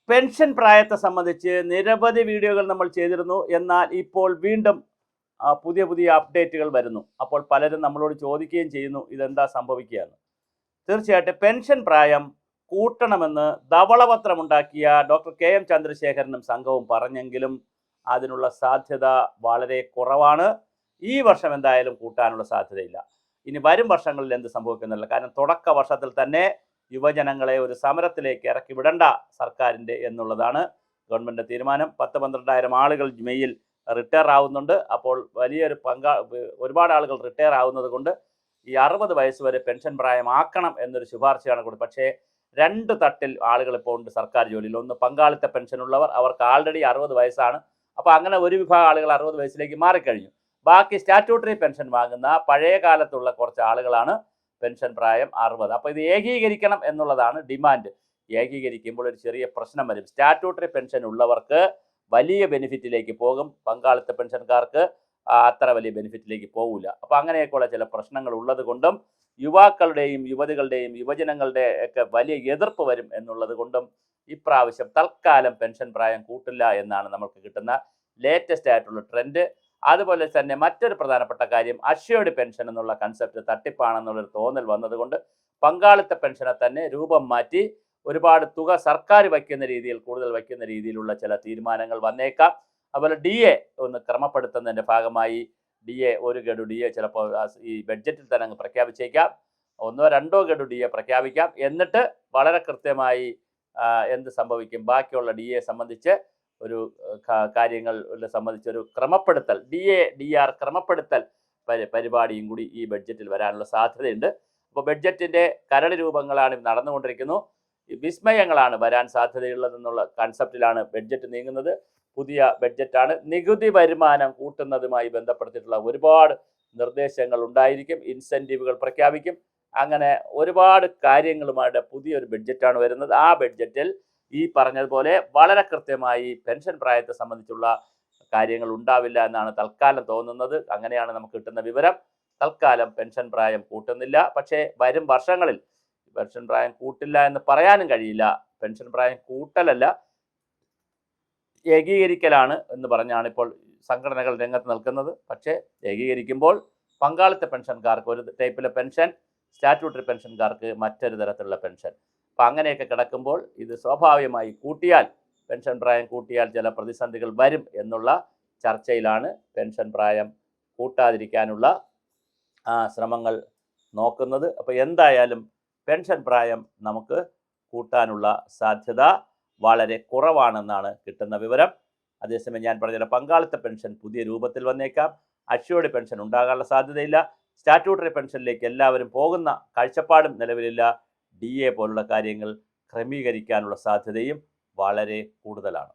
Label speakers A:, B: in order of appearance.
A: Pension പ്രായത്തെ സംബന്ധിച്ച് നിരവധി വീഡിയോകൾ നമ്മൾ ചെയ്തിരുന്നു. എന്നാൽ ഇപ്പോൾ വീണ്ടും പുതിയ പുതിയ അപ്ഡേറ്റുകൾ വരുന്നു. അപ്പോൾ പലരും നമ്മളോട് ചോദിക്കുകയും ചെയ്യുന്നു, ഇതെന്താ സംഭവിക്കുക എന്ന്. തീർച്ചയായിട്ടും പെൻഷൻ പ്രായം കൂട്ടണമെന്ന് ധവളപത്രമുണ്ടാക്കിയ ഡോക്ടർ KM ചന്ദ്രശേഖരനും സംഘവും പറഞ്ഞെങ്കിലും അതിനുള്ള സാധ്യത വളരെ കുറവാണ്. ഈ വർഷം എന്തായാലും കൂട്ടാനുള്ള സാധ്യതയില്ല. ഇനി വരും വർഷങ്ങളിൽ എന്ത് സംഭവിക്കുന്നില്ല. കാരണം തുടക്ക വർഷത്തിൽ തന്നെ യുവജനങ്ങളെ ഒരു സമരത്തിലേക്ക് ഇറക്കി വിടണ്ട സർക്കാരിൻ്റെ എന്നുള്ളതാണ് ഗവൺമെൻറ് തീരുമാനം. 10-12,000 ആളുകൾ മെയ്യിൽ റിട്ടയർ ആവുന്നുണ്ട്. അപ്പോൾ വലിയൊരു ഒരുപാട് ആളുകൾ റിട്ടയർ ആവുന്നത് കൊണ്ട് ഈ 60 വയസ്സ് വരെ പെൻഷൻ പ്രായമാക്കണം എന്നൊരു ശുപാർശയാണ് കൊടുത്തത്. പക്ഷേ 2 തട്ടിൽ ആളുകൾ ഇപ്പോൾ ഉണ്ട് സർക്കാർ ജോലിയിൽ. ഒന്ന് പങ്കാളിത്ത പെൻഷൻ ഉള്ളവർ, അവർക്ക് ആൾറെഡി 60 വയസ്സാണ്. അപ്പോൾ അങ്ങനെ ഒരു വിഭാഗം ആളുകൾ 60 വയസ്സിലേക്ക് മാറിക്കഴിഞ്ഞു. ബാക്കി സ്റ്റാറ്റ്യൂട്ടറി പെൻഷൻ വാങ്ങുന്ന പഴയ കാലത്തുള്ള കുറച്ച് ആളുകളാണ് പെൻഷൻ പ്രായം 60. അപ്പോൾ ഇത് ഏകീകരിക്കണം എന്നുള്ളതാണ് ഡിമാൻഡ്. ഏകീകരിക്കുമ്പോൾ ഒരു ചെറിയ പ്രശ്നം വരും. സ്റ്റാറ്റ്യൂട്ടറി പെൻഷൻ ഉള്ളവർക്ക് വലിയ ബെനിഫിറ്റിലേക്ക് പോകും, പങ്കാളിത്ത പെൻഷൻകാർക്ക് അത്ര വലിയ ബെനിഫിറ്റിലേക്ക് പോകില്ല. അപ്പോൾ അങ്ങനെയൊക്കെയുള്ള ചില പ്രശ്നങ്ങൾ ഉള്ളത് കൊണ്ടും യുവാക്കളുടെയും യുവതികളുടെയും യുവജനങ്ങളുടെ ഒക്കെ വലിയ എതിർപ്പ് വരും എന്നുള്ളത് കൊണ്ടും ഇപ്രാവശ്യം തൽക്കാലം പെൻഷൻ പ്രായം കൂട്ടില്ല എന്നാണ് നമുക്ക് കിട്ടുന്ന ലേറ്റസ്റ്റ് ആയിട്ടുള്ള ട്രെൻഡ്. അതുപോലെ തന്നെ മറ്റൊരു പ്രധാനപ്പെട്ട കാര്യം, അഷ്വേർഡ് പെൻഷൻ എന്നുള്ള കൺസെപ്റ്റ് തട്ടിപ്പാണെന്നുള്ളൊരു തോന്നൽ വന്നതുകൊണ്ട് പങ്കാളിത്ത പെൻഷനെ തന്നെ രൂപം മാറ്റി ഒരുപാട് തുക സർക്കാർ വയ്ക്കുന്ന രീതിയിൽ, കൂടുതൽ വയ്ക്കുന്ന രീതിയിലുള്ള ചില തീരുമാനങ്ങൾ വന്നേക്കാം. അതുപോലെ DA ഒന്ന് ക്രമപ്പെടുത്തുന്നതിൻ്റെ ഭാഗമായി ഒരു ഗഡു DA ചിലപ്പോൾ ഈ ബഡ്ജറ്റിൽ തന്നെ അങ്ങ് പ്രഖ്യാപിച്ചേക്കാം. 1-2 ഗഡു DA പ്രഖ്യാപിക്കാം. എന്നിട്ട് വളരെ കൃത്യമായി എന്ത് സംഭവിക്കും, ബാക്കിയുള്ള DA സംബന്ധിച്ച് ഒരു കാര്യങ്ങൾ സംബന്ധിച്ചൊരു ക്രമപ്പെടുത്തൽ, DR ക്രമപ്പെടുത്തൽ പരിപാടിയും കൂടി ഈ ബഡ്ജറ്റിൽ വരാനുള്ള സാധ്യതയുണ്ട്. അപ്പോൾ ബഡ്ജറ്റിൻ്റെ കരട് രൂപങ്ങളാണ് നടന്നുകൊണ്ടിരിക്കുന്നു. വിസ്മയങ്ങളാണ് വരാൻ സാധ്യതയുള്ളതെന്നുള്ള കൺസെപ്റ്റിലാണ് ബഡ്ജറ്റ് നീങ്ങുന്നത്. പുതിയ ബഡ്ജറ്റാണ്. നികുതി വരുമാനം കൂട്ടുന്നതുമായി ബന്ധപ്പെടുത്തിയിട്ടുള്ള ഒരുപാട് നിർദ്ദേശങ്ങൾ ഉണ്ടായിരിക്കും. ഇൻസെൻറ്റീവുകൾ പ്രഖ്യാപിക്കും. അങ്ങനെ ഒരുപാട് കാര്യങ്ങളുമായിട്ട് പുതിയൊരു ബഡ്ജറ്റാണ് വരുന്നത്. ആ ബഡ്ജറ്റിൽ ഈ പറഞ്ഞതുപോലെ വളരെ കൃത്യമായി പെൻഷൻ പ്രായത്തെ സംബന്ധിച്ചുള്ള കാര്യങ്ങൾ ഉണ്ടാവില്ല എന്നാണ് തൽക്കാലം തോന്നുന്നത്. അങ്ങനെയാണ് നമുക്ക് കിട്ടുന്ന വിവരം. തൽക്കാലം പെൻഷൻ പ്രായം കൂട്ടുന്നില്ല. പക്ഷേ വരും വർഷങ്ങളിൽ പെൻഷൻ പ്രായം കൂട്ടില്ല എന്ന് പറയാനും കഴിയില്ല. പെൻഷൻ പ്രായം കൂട്ടലല്ല, ഏകീകരിക്കലാണ് എന്ന് പറഞ്ഞാണ് ഇപ്പോൾ സംഘടനകൾ രംഗത്ത് നിൽക്കുന്നത്. പക്ഷേ ഏകീകരിക്കുമ്പോൾ പങ്കാളിത്ത പെൻഷൻകാർക്ക് ഒരു ടൈപ്പിലെ പെൻഷൻ, സ്റ്റാറ്റ്യൂട്ടറി പെൻഷൻകാർക്ക് മറ്റൊരു തരത്തിലുള്ള പെൻഷൻ. അപ്പം അങ്ങനെയൊക്കെ കിടക്കുമ്പോൾ ഇത് സ്വാഭാവികമായി കൂട്ടിയാൽ, പെൻഷൻ പ്രായം കൂട്ടിയാൽ ചില പ്രതിസന്ധികൾ വരും എന്നുള്ള ചർച്ചയിലാണ് പെൻഷൻ പ്രായം കൂട്ടാതിരിക്കാനുള്ള ശ്രമങ്ങൾ നോക്കുന്നത്. അപ്പോൾ എന്തായാലും പെൻഷൻ പ്രായം നമുക്ക് കൂട്ടാനുള്ള സാധ്യത വളരെ കുറവാണെന്നാണ് കിട്ടുന്ന വിവരം. അതേസമയം ഞാൻ പറഞ്ഞ പങ്കാളിത്ത പെൻഷൻ പുതിയ രൂപത്തിൽ വന്നേക്കാം. അഷ്വേർഡ് പെൻഷൻ ഉണ്ടാകാനുള്ള സാധ്യതയില്ല. സ്റ്റാറ്റ്യൂട്ടറി പെൻഷനിലേക്ക് എല്ലാവരും പോകുന്ന കാഴ്ചപ്പാടും നിലവിലില്ല. DA പോലുള്ള കാര്യങ്ങൾ ക്രമീകരിക്കാനുള്ള സാധ്യതയും വളരെ കൂടുതലാണ്.